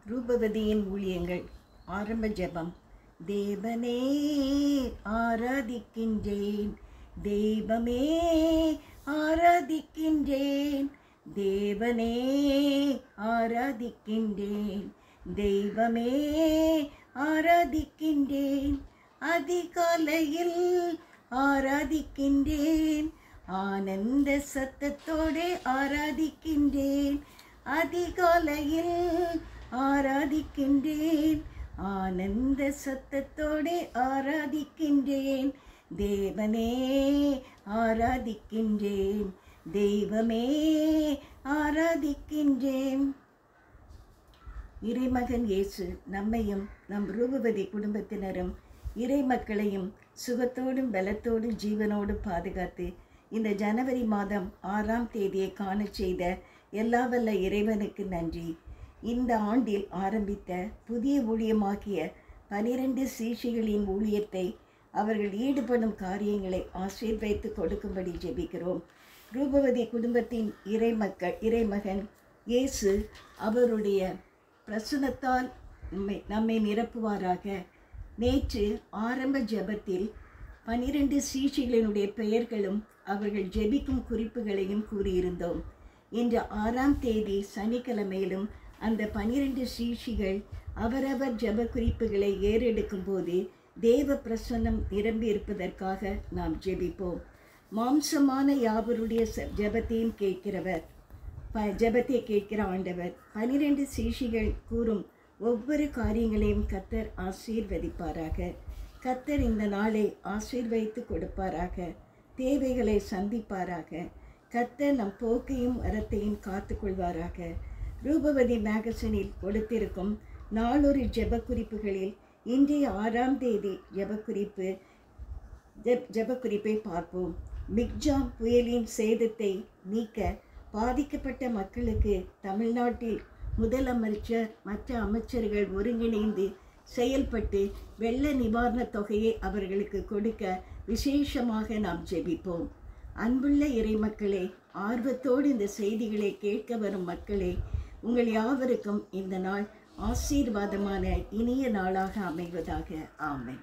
ரூபவதியின் ஊழியங்கள் ஆரம்ப ஜெபம். தேவனே ஆராதிக்கின்றேன், தெய்வமே ஆராதிக்கின்றேன், தேவனே ஆராதிக்கின்றேன், தெய்வமே ஆராதிக்கின்றேன், அதிகாலையில் ஆராதிக்கின்றேன், ஆனந்த சத்தத்தோடு ஆராதிக்கின்றேன், அதிகாலையில் ஆராதிக்கின்றேன், ஆனந்த சத்தத்தோடு ஆராதிக்கின்றேன், தேவனே ஆராதிக்கின்றேன், தெய்வமே ஆராதிக்கின்றேன். இறைமகன் இயேசு நம்மையும் நம் ரூபவதி குடும்பத்தினரும் இறைமக்களையும் சுகத்தோடும் பலத்தோடும் ஜீவனோடும் பாதுகாத்து இந்த ஜனவரி மாதம் 6ஆம் தேதியை காண செய்த எல்லா வல்ல இறைவனுக்கு நன்றி. இந்த ஆண்டில் ஆரம்பித்த புதிய ஊழியமாகிய 12 சீஷிகளின் ஊழியத்தை அவர்கள் ஈடுபடும் காரியங்களை ஆசீர்வதித்து கொடுக்கும்படி ஜெபிக்கிறோம். ரூபவதி குடும்பத்தின் இறைமகன் இயேசு அவருடைய பிரசன்னத்தால் நம்மை நிரப்புவாராக. நேற்று ஆரம்ப ஜெபத்தில் 12 சீஷிகளினுடைய பெயர்களும் அவர்கள் ஜெபிக்கும் குறிப்புகளையும் கூறியிருந்தோம். இன்று 6ஆம் தேதி சனிக்கிழமையிலும் அந்த 12 சீஷிகள் அவரவர் ஜெப குறிப்புகளை ஏறெடுக்கும் போது தேவ பிரசன்னம் நிரம்பி இருப்பதற்காக நாம் ஜெபிப்போம். மாம்சமான யாவருடைய ஜெபத்தையும் கேட்கிறவர், ஜெபத்தை கேட்கிற ஆண்டவர் 12 சீஷிகள் கூறும் ஒவ்வொரு காரியங்களையும் கர்த்தர் ஆசீர்வதிப்பாராக. கர்த்தர் இந்த நாளை ஆசீர்வதித்து கொடுப்பாராக, தேவைகளை சந்திப்பாராக. கர்த்தர் நம் போக்கையும் வரத்தையும் காத்து கொள்வாராக. ரூபவதி மேகசினில் கொடுத்திருக்கும் நாளொரு ஜெப குறிப்புகளில் இன்றைய 6ஆம் தேதி ஜெபக்குறிப்பை பார்ப்போம். மிக்ஜாம் புயலின் சேதத்தை நீக்க பாதிக்கப்பட்ட மக்களுக்கு தமிழ்நாட்டில் முதலமைச்சர் மற்ற அமைச்சர்கள் ஒருங்கிணைந்து செயல்பட்டு வெள்ள நிவாரணத் தொகையை அவர்களுக்கு கொடுக்க விசேஷமாக நாம் ஜெபிப்போம். அன்புள்ள இறைமக்களே, ஆர்வத்தோடு இந்த செய்திகளை கேட்க வரும் மக்களே, உங்கள் யாவருக்கும் இந்த நாள் ஆசீர்வாதமான இனிய நாளாக அமைவதாக. ஆமென்.